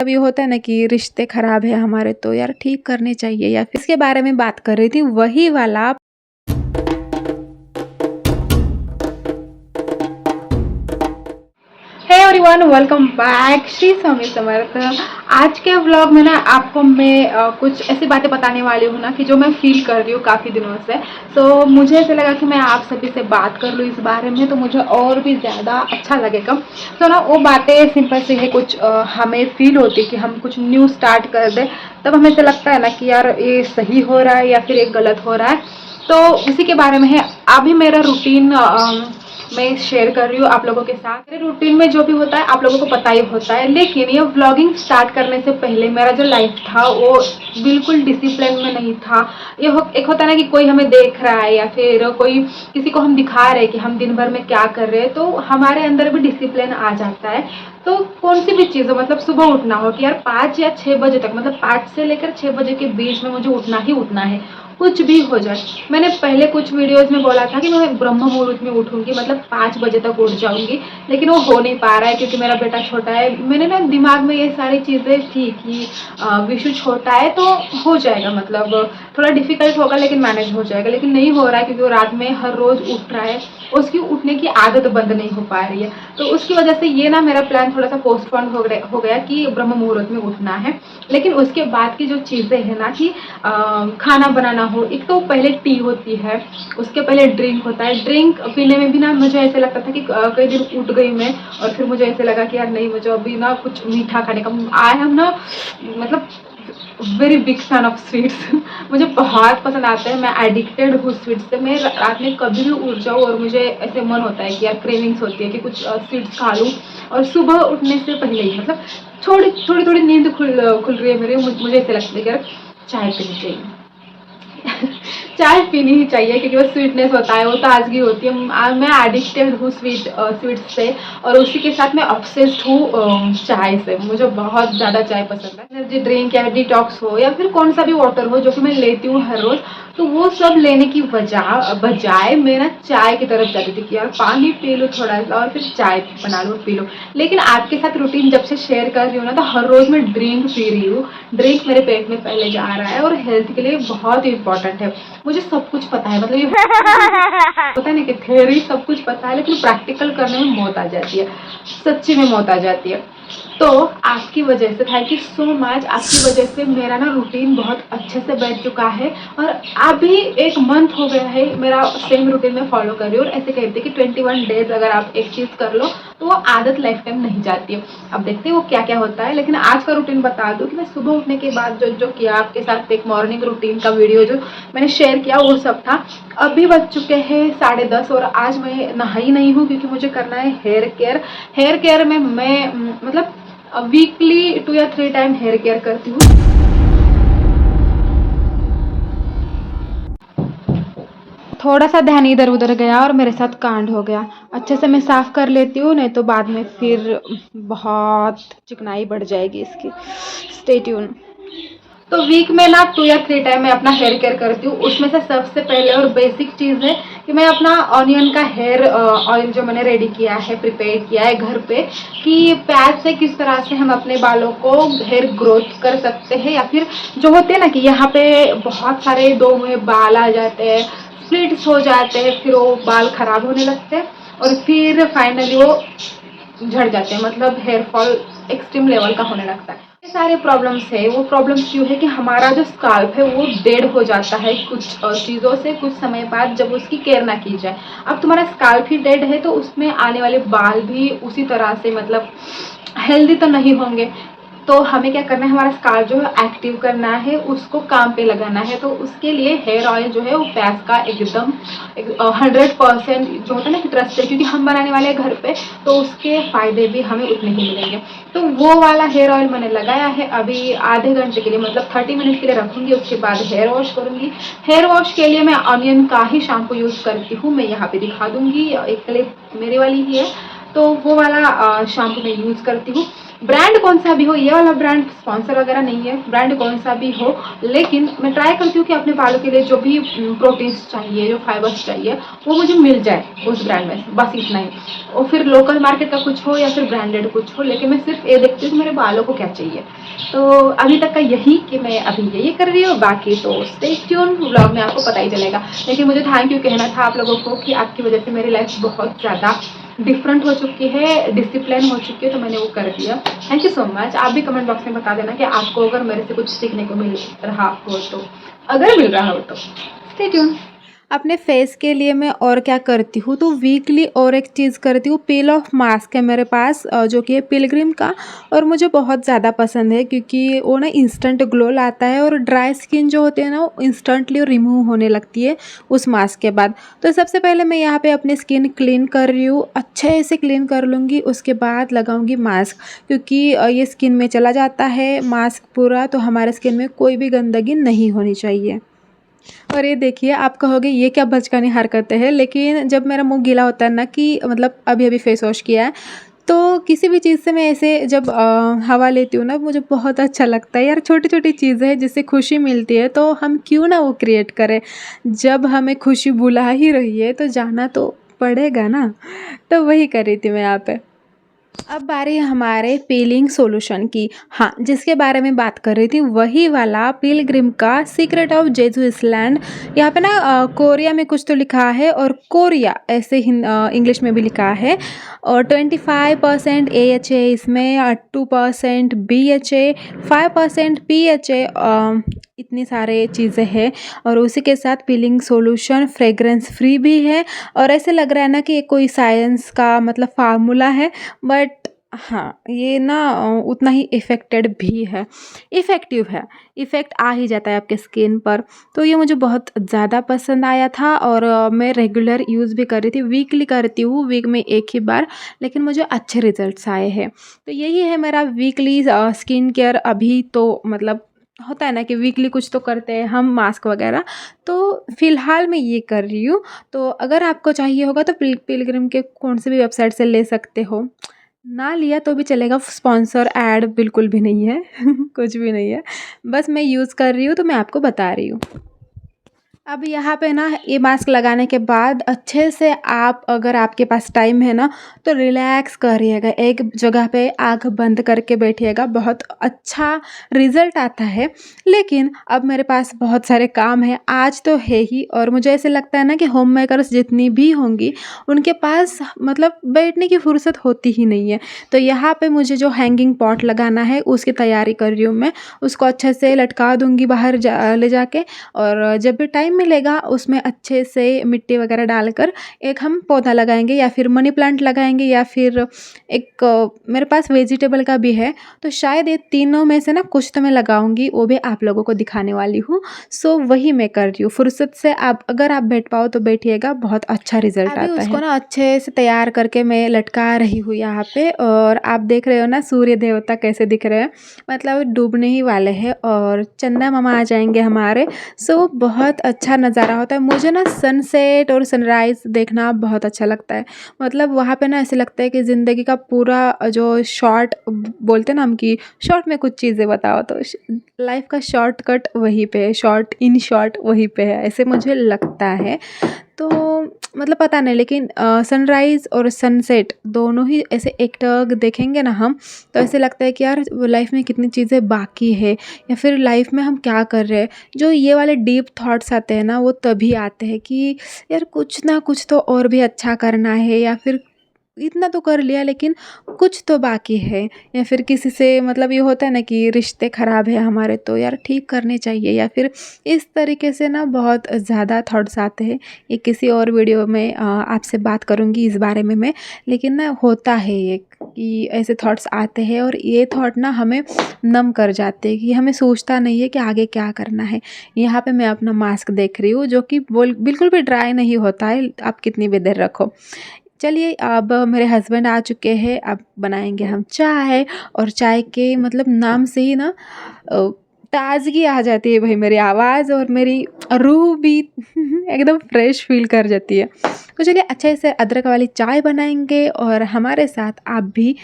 कभी होता है ना कि रिश्ते खराब है हमारे, तो यार ठीक करने चाहिए, या फिर इसके बारे में बात कर रही थी, वही वाला। Hey everyone, welcome back. Shri Swami Samarth. आज के व्लॉग में ना आपको मैं कुछ ऐसी बातें बताने वाली हूँ ना कि जो मैं फील कर रही हूँ काफ़ी दिनों से। तो मुझे ऐसा लगा कि मैं आप सभी से बात कर लूँ इस बारे में, तो मुझे और भी ज़्यादा अच्छा लगेगा। तो ना वो बातें सिंपल सी है, कुछ हमें फील होती है कि हम कुछ न्यू स्टार्ट कर दें, तब हमें ऐसा लगता है ना कि यार ये सही हो रहा है या फिर ये गलत हो रहा है। तो उसी के बारे में है। अभी मेरा रूटीन मैं शेयर कर रही हूँ आप लोगों के साथ। मेरे रूटीन में जो भी होता है आप लोगों को पता ही होता है, लेकिन ये व्लॉगिंग स्टार्ट करने से पहले मेरा जो लाइफ था वो बिल्कुल डिसिप्लिन में नहीं था। एक होता है ना कि कोई हमें देख रहा है या फिर कोई किसी को हम दिखा रहे हैं कि हम दिन भर में क्या कर रहे हैं, तो हमारे अंदर भी डिसिप्लिन आ जाता है। तो कौन सी भी चीज़ हो, मतलब सुबह उठना हो कि यार 5 या 6 बजे तक, मतलब 5 से लेकर 6 बजे के बीच में मुझे उठना ही उठना है, कुछ भी हो जाए। मैंने पहले कुछ वीडियोस में बोला था कि मैं ब्रह्म मुहूर्त में उठूंगी, मतलब 5 बजे तक उठ जाऊंगी, लेकिन वो हो नहीं पा रहा है क्योंकि मेरा बेटा छोटा है। मैंने ना दिमाग में ये सारी चीज़ें थी कि विशु छोटा है तो हो जाएगा, मतलब थोड़ा डिफिकल्ट होगा लेकिन मैनेज हो जाएगा, लेकिन नहीं हो रहा है क्योंकि वो रात में हर रोज़ उठ रहा है, उसकी उठने की आदत बंद नहीं हो पा रही है। तो उसकी वजह से ये ना मेरा प्लान थोड़ा सा पोस्टपोन हो गया कि ब्रह्म मुहूर्त में उठना है। लेकिन उसके बाद की जो चीज़ें हैं ना कि खाना बनाना हो, एक तो पहले टी होती है, उसके पहले ड्रिंक होता है। ड्रिंक पीने में भी ना मुझे ऐसे लगता था कि कई दिन उठ गई मैं, और फिर मुझे ऐसे लगा कि यार नहीं, मुझे अभी ना कुछ मीठा खाने का, आई एम ना मतलब very big fan of sweets. मुझे बहुत पसंद आते हैं, मैं एडिक्टेड हूँ स्वीट्स से। मैं रात में कभी भी उठ जाऊँ और मुझे ऐसे मन होता है कि यार क्रेविंग्स होती है कि कुछ स्वीट्स खा लूँ। और सुबह उठने से पहले ही, मतलब थोड़ी थोड़ी नींद खुल रही है मेरी, मुझे ऐसे लगता है कि यार चाय पीनी चाहिए। चाय पीनी ही चाहिए क्योंकि वो स्वीटनेस होता है, वो ताजगी होती है। मैं एडिक्टेड हूँ स्वीट्स से, और उसी के साथ मैं ऑब्सेस्ड हूँ चाय से। मुझे बहुत ज़्यादा चाय पसंद है। एनर्जी ड्रिंक या डिटॉक्स हो या फिर कौन सा भी वाटर हो जो कि मैं लेती हूँ हर रोज़, तो वो सब लेने की बजाय मैं ना चाय की तरफ जाती थी कि यार पानी पी लो थोड़ा सा और फिर चाय बना लो पी लो। लेकिन आपके साथ रूटीन जब से शेयर कर रही हूँ ना, तो हर रोज़ मैं ड्रिंक पी रही हूँ। ड्रिंक मेरे पेट में पहले जा रहा है और हेल्थ के लिए बहुत इंपॉर्टेंट है। मुझे सब कुछ पता है, मतलब ये होता है ना कि थ्योरी सब कुछ पता है, लेकिन प्रैक्टिकल करने में मौत आ जाती है, सच्ची में मौत आ जाती है। तो आपकी वजह से, थैंक यू सो मच, आपकी वजह से मेरा ना रूटीन बहुत अच्छे से बैठ चुका है, और अभी 1 मंथ हो गया है मेरा सेम रूटीन में फॉलो कर रही हूँ। और ऐसे कहते हैं कि 21 डेज अगर आप एक चीज़ कर लो तो वो आदत लाइफ टाइम नहीं जाती है। अब देखते हैं वो क्या क्या होता है, लेकिन आज का रूटीन बता दूँ कि मैं सुबह उठने के बाद जो जो किया, आपके साथ एक मॉर्निंग रूटीन का वीडियो जो मैंने शेयर किया वो सब था। अभी बज चुके हैं 10:30 और आज मैं नहाई नहीं हूँ क्योंकि मुझे करना है हेयर केयर। हेयर केयर में मैं मतलब वीकली 2 या 3 टाइम हेयर केयर करती हूँ। थोड़ा सा ध्यान इधर उधर गया और मेरे साथ कांड हो गया। अच्छे से मैं साफ कर लेती हूँ, नहीं तो बाद में फिर बहुत चिकनाई बढ़ जाएगी इसकी। Stay tune. तो वीक में ना 2 या 3 टाइम मैं अपना हेयर केयर करती हूँ। उसमें से सबसे पहले और बेसिक चीज़ है कि मैं अपना ऑनियन का हेयर ऑयल जो मैंने रेडी किया है, प्रिपेयर किया है घर पे, कि प्याज से किस तरह से हम अपने बालों को हेयर ग्रोथ कर सकते हैं, या फिर जो होते हैं ना कि यहाँ पे बहुत सारे 2 में बाल आ जाते हैं, स्प्लिट्स हो जाते हैं, फिर वो बाल खराब होने लगते हैं और फिर फाइनली वो झड़ जाते हैं, मतलब हेयर फॉल एक्सट्रीम लेवल का होने लगता है। ये सारे प्रॉब्लम्स है। वो प्रॉब्लम्स क्यों है कि हमारा जो स्काल्प है वो डेड हो जाता है कुछ चीज़ों से कुछ समय बाद, जब उसकी केयर ना की जाए। अब तुम्हारा स्काल्प ही डेड है तो उसमें आने वाले बाल भी उसी तरह से, मतलब हेल्दी तो नहीं होंगे। तो हमें क्या करना है, हमारा स्काल्प जो है एक्टिव करना है, उसको काम पे लगाना है। तो उसके लिए हेयर ऑयल जो है वो प्याज का एकदम 100% जो होता है ना कि ट्रस्टेड, क्योंकि हम बनाने वाले हैं घर पे, तो उसके फ़ायदे भी हमें उतने ही मिलेंगे। तो वो वाला हेयर ऑयल मैंने लगाया है अभी आधे घंटे के लिए, मतलब 30 मिनट के लिए रखूँगी, उसके बाद हेयर वॉश करूँगी। हेयर वॉश के लिए मैं ऑनियन का ही शैम्पू यूज़ करती हूँ, मैं यहाँ पे दिखा दूँगी, एक क्लिप मेरे वाली ही है, तो वो वाला शैम्पू मैं यूज़ करती हूँ। ब्रांड कौन सा भी हो, ये वाला ब्रांड स्पॉन्सर वगैरह नहीं है, ब्रांड कौन सा भी हो, लेकिन मैं ट्राई करती हूँ कि अपने बालों के लिए जो भी प्रोटीन्स चाहिए, जो फाइबर्स चाहिए, वो मुझे मिल जाए उस ब्रांड में से, बस इतना ही। और फिर लोकल मार्केट का कुछ हो या फिर ब्रांडेड कुछ हो, लेकिन मैं सिर्फ ये देखती हूँ कि मेरे बालों को क्या चाहिए। तो अभी तक का यही कि मैं अभी यही कर रही हूँ, बाकी तो स्टे ट्यून, व्लॉग में आपको पता ही चलेगा। लेकिन मुझे थैंक यू कहना था आप लोगों को कि आपकी वजह से मेरी लाइफ बहुत ज़्यादा डिफरेंट हो चुकी है, डिसिप्लिन हो चुकी है, तो मैंने वो कर दिया। Thank you so much. आप भी कमेंट बॉक्स में बता देना कि आपको अगर मेरे से कुछ सीखने को मिल रहा हो तो, अगर मिल रहा हो तो। Stay tune. अपने फेस के लिए मैं और क्या करती हूँ, तो वीकली और एक चीज़ करती हूँ, पील ऑफ मास्क है मेरे पास जो कि है पिलग्रिम का, और मुझे बहुत ज़्यादा पसंद है क्योंकि वो ना इंस्टेंट ग्लो लाता है और ड्राई स्किन जो होती है ना वो इंस्टेंटली रिमूव होने लगती है उस मास्क के बाद। तो सबसे पहले मैं यहाँ पे अपनी स्किन क्लीन कर रही हूँ, अच्छे से क्लीन कर लूँगी, उसके बाद लगाऊँगी मास्क, क्योंकि ये स्किन में चला जाता है मास्क पूरा, तो हमारे स्किन में कोई भी गंदगी नहीं होनी चाहिए। और ये देखिए, आप कहोगे ये क्या बचकानी हरकतें हैं, लेकिन जब मेरा मुंह गीला होता है ना, कि मतलब अभी अभी फेस वॉश किया है, तो किसी भी चीज़ से मैं ऐसे जब हवा लेती हूँ ना, मुझे बहुत अच्छा लगता है यार। छोटी छोटी चीज़ें हैं जिससे खुशी मिलती है, तो हम क्यों ना वो क्रिएट करें। जब हमें खुशी बुला ही रही है तो जाना तो पड़ेगा ना। तो वही कर रही थी मैं यहाँ पे। अब बारी है हमारे पीलिंग सॉल्यूशन की। हाँ, जिसके बारे में बात कर रही थी वही वाला पिलग्रिम का सीक्रेट ऑफ जेजू इसलैंड। यहाँ पे ना कोरिया में कुछ तो लिखा है और कोरिया ऐसे इंग्लिश में भी लिखा है। और 25% AHA इसमें, 2% BHA, 5% PHA, इतनी सारे चीज़ें हैं। और उसी के साथ पीलिंग सॉल्यूशन फ्रेग्रेंस फ्री भी है। और ऐसे लग रहा है ना कि ये कोई साइंस का मतलब फार्मूला है, बट हाँ, ये ना उतना ही इफ़ेक्टिव है, इफ़ेक्ट आ ही जाता है आपके स्किन पर। तो ये मुझे बहुत ज़्यादा पसंद आया था और मैं रेगुलर यूज़ भी कर रही थी, वीकली करती हूँ, वीक में एक ही बार, लेकिन मुझे अच्छे रिजल्ट्स आए हैं। तो यही है मेरा वीकली स्किन केयर। अभी तो मतलब होता है ना कि वीकली कुछ तो करते हैं हम, मास्क वगैरह, तो फ़िलहाल मैं ये कर रही हूँ। तो अगर आपको चाहिए होगा तो पिलग्रिम के कौन से भी वेबसाइट से ले सकते हो, ना लिया तो भी चलेगा, स्पॉन्सर ऐड बिल्कुल भी नहीं है कुछ भी नहीं है, बस मैं यूज़ कर रही हूँ तो मैं आपको बता रही हूँ। अब यहाँ पे ना ये मास्क लगाने के बाद अच्छे से आप, अगर आपके पास टाइम है ना, तो रिलैक्स करिएगा, एक जगह पे आँख बंद करके बैठिएगा, बहुत अच्छा रिज़ल्ट आता है। लेकिन अब मेरे पास बहुत सारे काम हैं, आज तो है ही, और मुझे ऐसे लगता है ना कि होम मेकर्स जितनी भी होंगी उनके पास मतलब बैठने की फुर्सत होती ही नहीं है। तो यहाँ पे मुझे जो हैंगिंग पॉट लगाना है उसकी तैयारी कर रही हूँ मैं, उसको अच्छे से लटका दूँगी बाहर ले जाके, और जब भी टाइम मिलेगा उसमें अच्छे से मिट्टी वगैरह डालकर एक हम पौधा लगाएंगे, या फिर मनी प्लांट लगाएंगे, या फिर एक मेरे पास वेजिटेबल का भी है। तो शायद ये तीनों में से ना कुछ तो मैं लगाऊंगी, वो भी आप लोगों को दिखाने वाली हूँ। सो वही मैं कर रही हूँ फुर्सत से। आप अगर आप बैठ पाओ तो बैठिएगा, बहुत अच्छा रिजल्ट आता है। उसको ना अच्छे से तैयार करके मैं लटका रही हूँ यहाँ पे, और आप देख रहे हो ना सूर्य देवता कैसे दिख रहे हैं, मतलब डूबने ही वाले हैं और चंदा मामा आ जाएंगे हमारे। सो बहुत अच्छा नज़ारा होता है। मुझे ना सनसेट और सनराइज़ देखना बहुत अच्छा लगता है। मतलब वहाँ पे ना ऐसे लगता है कि ज़िंदगी का पूरा जो शॉर्ट बोलते हैं ना हम, कि शॉर्ट में कुछ चीज़ें बताओ, तो लाइफ का शॉर्टकट वहीं पे है, शॉर्ट इन शॉर्ट वहीं पे है, ऐसे मुझे लगता है। तो मतलब पता नहीं, लेकिन सनराइज़ और सनसेट दोनों ही ऐसे एकटक देखेंगे ना हम, तो ऐसे लगता है कि यार लाइफ में कितनी चीज़ें बाकी है, या फिर लाइफ में हम क्या कर रहे हैं। जो ये वाले डीप थॉट्स आते हैं ना, वो तभी आते हैं कि यार कुछ ना कुछ तो और भी अच्छा करना है, या फिर इतना तो कर लिया लेकिन कुछ तो बाकी है। या फिर किसी से मतलब ये होता है ना कि रिश्ते ख़राब है हमारे, तो यार ठीक करने चाहिए, या फिर इस तरीके से ना बहुत ज़्यादा थॉट्स आते हैं। ये किसी और वीडियो में आपसे बात करूँगी इस बारे में मैं। लेकिन ना होता है ये कि ऐसे थॉट्स आते हैं, और ये थॉट ना हमें नम कर जाते हैं कि हमें सोचता नहीं है कि आगे क्या करना है। यहाँ पे मैं अपना मास्क देख रही हूँ जो कि बिल्कुल भी ड्राई नहीं होता है, आप कितनी भी देर रखो। चलिए, अब मेरे हस्बैंड आ चुके हैं, अब बनाएंगे हम चाय। और चाय के मतलब नाम से ही ना ताज़गी आ जाती है भाई, मेरी आवाज़ और मेरी रूह भी एकदम फ्रेश फील कर जाती है। तो चलिए अच्छे से अदरक वाली चाय बनाएंगे, और हमारे साथ आप भी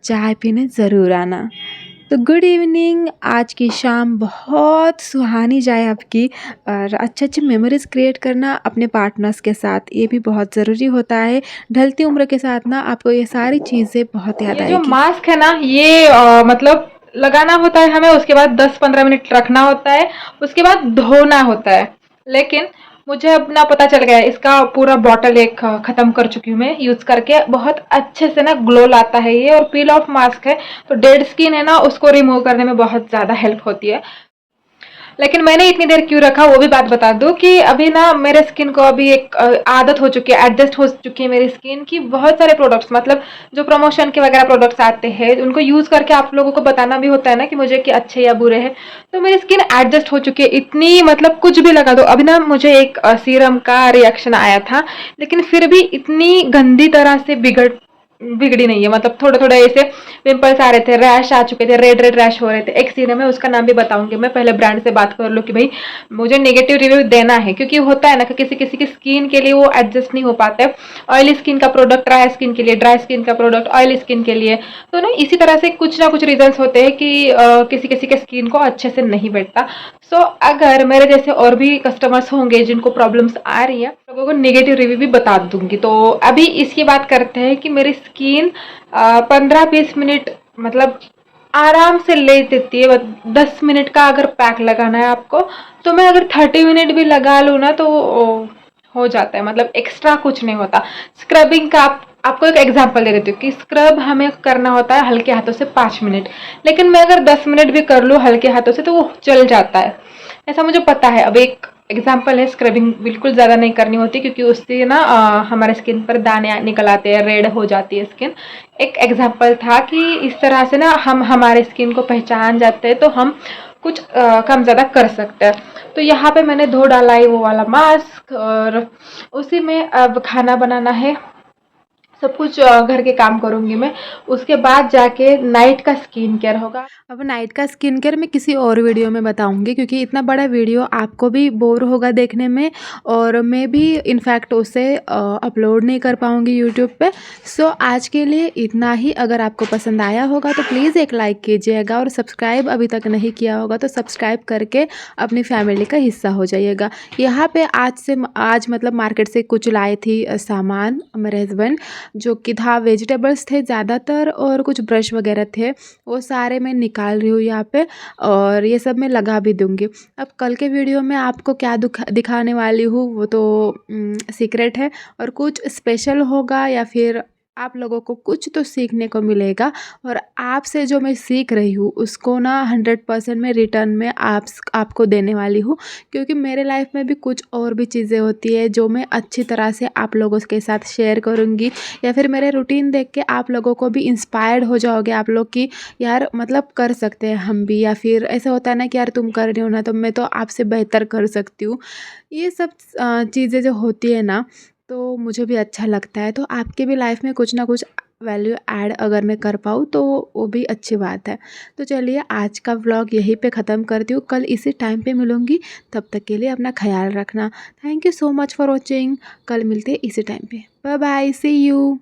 चाय पीने ज़रूर आना। तो गुड इवनिंग। आज की शाम बहुत सुहानी जाए आपकी, और अच्छे अच्छे मेमोरीज़ क्रिएट करना अपने पार्टनर्स के साथ, ये भी बहुत ज़रूरी होता है। ढलती उम्र के साथ ना आपको ये सारी चीज़ें बहुत याद ये जो आएगी। मास्क है ना, ये मतलब लगाना होता है हमें, उसके बाद 10-15 मिनट रखना होता है, उसके बाद धोना होता है। लेकिन मुझे अपना पता चल गया है, इसका पूरा बॉटल एक खत्म कर चुकी हूँ मैं यूज करके। बहुत अच्छे से ना ग्लो लाता है ये, और पील ऑफ मास्क है, तो डेड स्किन है ना उसको रिमूव करने में बहुत ज्यादा हेल्प होती है। लेकिन मैंने इतनी देर क्यों रखा वो भी बात बता दूं कि अभी ना मेरे स्किन को अभी एक आदत हो चुकी है, एडजस्ट हो चुकी है मेरी स्किन की। बहुत सारे प्रोडक्ट्स, मतलब जो प्रमोशन के वगैरह प्रोडक्ट्स आते हैं, उनको यूज करके आप लोगों को बताना भी होता है ना कि मुझे कि अच्छे या बुरे हैं। तो मेरी स्किन एडजस्ट हो चुकी है इतनी, मतलब कुछ भी लगा दो। अभी ना मुझे एक सीरम का रिएक्शन आया था, लेकिन फिर भी इतनी गंदी तरह से बिगड़ी नहीं है। मतलब थोड़े थोड़े ऐसे पिंपल्स आ रहे थे, रैश आ चुके थे, रेड रेड रैश हो रहे थे। एक सीरम है, उसका नाम भी बताऊंगी मैं, पहले ब्रांड से बात कर लो कि भाई मुझे नेगेटिव रिव्यू देना है, क्योंकि होता है ना कि किसी किसी की स्किन के लिए वो एडजस्ट नहीं हो पाता है। ऑयली स्किन का प्रोडक्ट ड्राई स्किन के लिए, ड्राई स्किन का प्रोडक्ट ऑयली स्किन के लिए। तो ना इसी तरह से कुछ ना कुछ रीजंस होते हैं कि किसी किसी के स्किन को अच्छे से नहीं बैठता। सो अगर मेरे जैसे और भी कस्टमर्स होंगे जिनको प्रॉब्लम्स आ रही है, लोगों को नेगेटिव रिव्यू भी बता दूंगी। तो अभी इसकी बात करते हैं कि मेरी स्किन 15-20 मिनट मतलब आराम से ले देती है। 10 मिनट का अगर पैक लगाना है आपको, तो मैं अगर 30 मिनट भी लगा लूँ ना तो हो जाता है। मतलब एक्स्ट्रा कुछ नहीं होता। स्क्रबिंग का आपको एक एग्जांपल दे देती हूँ कि स्क्रब हमें करना होता है हल्के हाथों से 5 मिनट, लेकिन मैं अगर 10 मिनट भी कर लूँ हल्के हाथों से तो वो चल जाता है। ऐसा मुझे पता है। अब एक एग्जाम्पल है, स्क्रबिंग बिल्कुल ज़्यादा नहीं करनी होती, क्योंकि उससे ना हमारे स्किन पर दाने निकल आते हैं, रेड हो जाती है स्किन। एक एग्जाम्पल था कि इस तरह से ना हम हमारे स्किन को पहचान जाते हैं, तो हम कुछ कम ज़्यादा कर सकते हैं। तो यहाँ पे मैंने धो डाला है वो वाला मास्क, और उसी में अब खाना बनाना है, सब कुछ घर के काम करूँगी मैं। उसके बाद जाके नाइट का स्किन केयर होगा। अब नाइट का स्किन केयर मैं किसी और वीडियो में बताऊंगी, क्योंकि इतना बड़ा वीडियो आपको भी बोर होगा देखने में, और मैं भी इनफैक्ट उसे अपलोड नहीं कर पाऊंगी यूट्यूब पे। सो आज के लिए इतना ही। अगर आपको पसंद आया होगा तो प्लीज़ एक लाइक कीजिएगा, और सब्सक्राइब अभी तक नहीं किया होगा तो सब्सक्राइब करके अपनी फैमिली का हिस्सा हो जाइएगा। यहाँ पे आज मतलब मार्केट से कुछ लाई थी सामान मेरे हस्बैंड, जो कि था वेजिटेबल्स थे ज़्यादातर, और कुछ ब्रश वगैरह थे, वो सारे मैं निकाल रही हूँ यहाँ पे, और ये सब मैं लगा भी दूँगी। अब कल के वीडियो में आपको क्या दिखाने वाली हूँ वो तो सीक्रेट है, और कुछ स्पेशल होगा, या फिर आप लोगों को कुछ तो सीखने को मिलेगा। और आपसे जो मैं सीख रही हूँ उसको ना 100% मैं रिटर्न में आपको देने वाली हूँ, क्योंकि मेरे लाइफ में भी कुछ और भी चीज़ें होती है जो मैं अच्छी तरह से आप लोगों के साथ शेयर करूँगी, या फिर मेरे रूटीन देख के आप लोगों को भी इंस्पायर्ड हो जाओगे आप लोग कि यार मतलब कर सकते हैं हम भी, या फिर ऐसा होता है ना कि यार तुम कर रही हो ना तो मैं तो आपसे बेहतर कर सकती हूँ। ये सब चीज़ें जो होती है ना, तो मुझे भी अच्छा लगता है। तो आपके भी लाइफ में कुछ ना कुछ वैल्यू ऐड अगर मैं कर पाऊँ तो वो भी अच्छी बात है। तो चलिए आज का व्लॉग यहीं पे ख़त्म करती हूँ, कल इसी टाइम पे मिलूँगी। तब तक के लिए अपना ख्याल रखना। Thank you so much for watching. कल मिलते हैं इसी टाइम पे। Bye bye, see you.